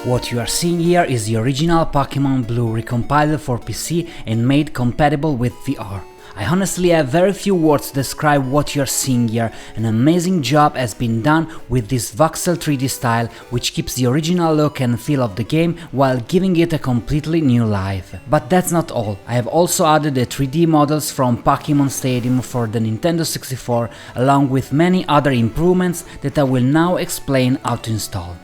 What you are seeing here is the original Pokémon Blue recompiled for PC and made compatible with VR. I honestly have very few words to describe what you are seeing here. An amazing job has been done with this voxel 3D style, which keeps the original look and feel of the game while giving it a completely new life. But that's not all. I have also added the 3D models from Pokémon Stadium for the Nintendo 64, along with many other improvements that I will now explain how to install.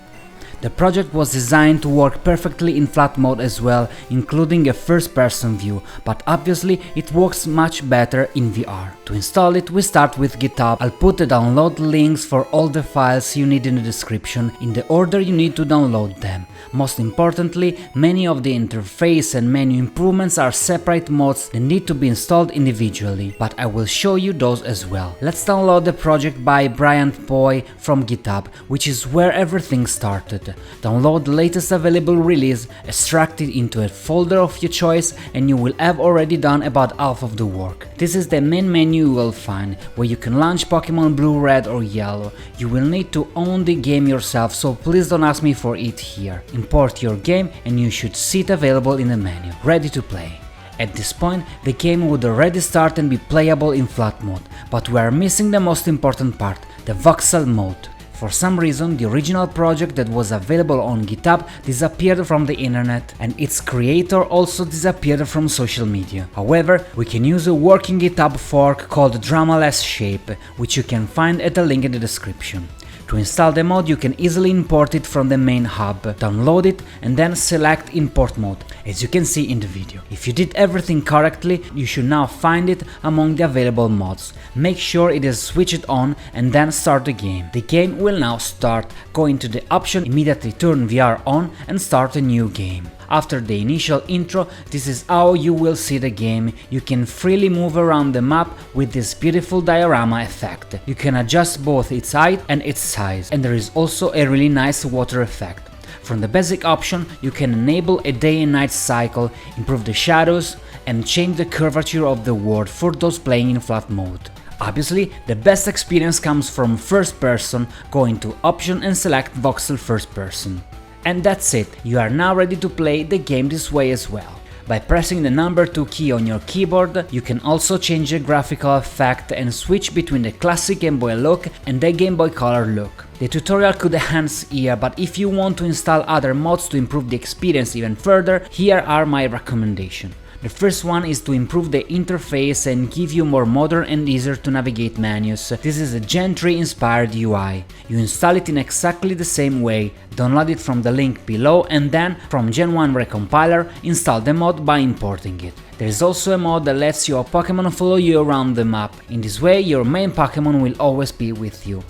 The project was designed to work perfectly in flat mode as well, including a first-person view, but obviously it works much better in VR. To install it, we start with GitHub. I'll put the download links for all the files you need in the description, in the order you need to download them. Most importantly, many of the interface and menu improvements are separate mods that need to be installed individually, but I will show you those as well. Let's download the project by Brian Poi from GitHub, which is where everything started. Download the latest available release, extract it into a folder of your choice, and you will have already done about half of the work. This is the main menu you will find, where you can launch Pokémon Blue, Red or Yellow. You will need to own the game yourself, so please don't ask me for it here. Import your game and you should see it available in the menu, ready to play. At this point, the game would already start and be playable in flat mode, but we are missing the most important part, the voxel mode. For some reason, the original project that was available on GitHub disappeared from the internet, and its creator also disappeared from social media. However, we can use a working GitHub fork called Dramaless Shape, which you can find at the link in the description. To install the mod, you can easily import it from the main hub, download it and then select import mode, as you can see in the video. If you did everything correctly, you should now find it among the available mods. Make sure it is switched on and then start the game. The game will now start. Go into the option, immediately turn VR on and start a new game. After the initial intro, this is how you will see the game. You can freely move around the map with this beautiful diorama effect. You can adjust both its height and its size, and there is also a really nice water effect. From the basic option, you can enable a day and night cycle, improve the shadows, and change the curvature of the world for those playing in flat mode. Obviously, the best experience comes from first person. Go into option and select voxel first person. And that's it, you are now ready to play the game this way as well. By pressing the number 2 key on your keyboard, you can also change the graphical effect and switch between the classic Game Boy look and the Game Boy Color look. The tutorial could end here, but if you want to install other mods to improve the experience even further, here are my recommendations. The first one is to improve the interface and give you more modern and easier to navigate menus. This is a Gen 3 inspired UI. You install it in exactly the same way, download it from the link below and then, from Gen 1 recompiler, install the mod by importing it. There is also a mod that lets your Pokémon follow you around the map. In this way, your main Pokémon will always be with you.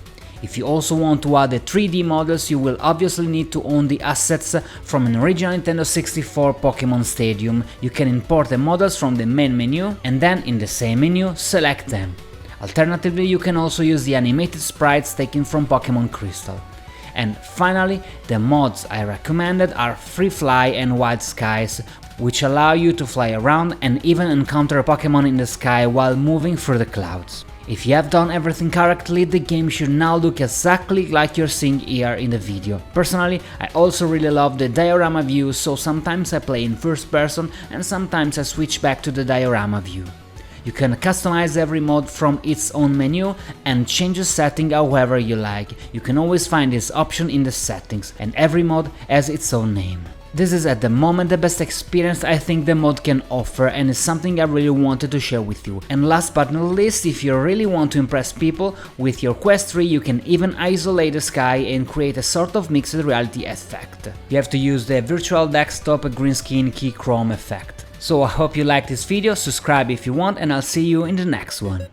If you also want to add the 3D models, you will obviously need to own the assets from an original Nintendo 64 Pokémon Stadium. You can import the models from the main menu and then in the same menu select them. Alternatively, you can also use the animated sprites taken from Pokémon Crystal. And finally, the mods I recommended are Free Fly and Wild Skies, which allow you to fly around and even encounter Pokémon in the sky while moving through the clouds. If you have done everything correctly, the game should now look exactly like you're seeing here in the video. Personally, I also really love the diorama view, so sometimes I play in first person and sometimes I switch back to the diorama view. You can customize every mod from its own menu and change the setting however you like. You can always find this option in the settings, and every mod has its own name. This is at the moment the best experience I think the mod can offer, and is something I really wanted to share with you. And last but not least, if you really want to impress people, with your Quest 3 you can even isolate the sky and create a sort of mixed reality effect. You have to use the virtual desktop green screen key chrome effect. So I hope you liked this video, subscribe if you want, and I'll see you in the next one.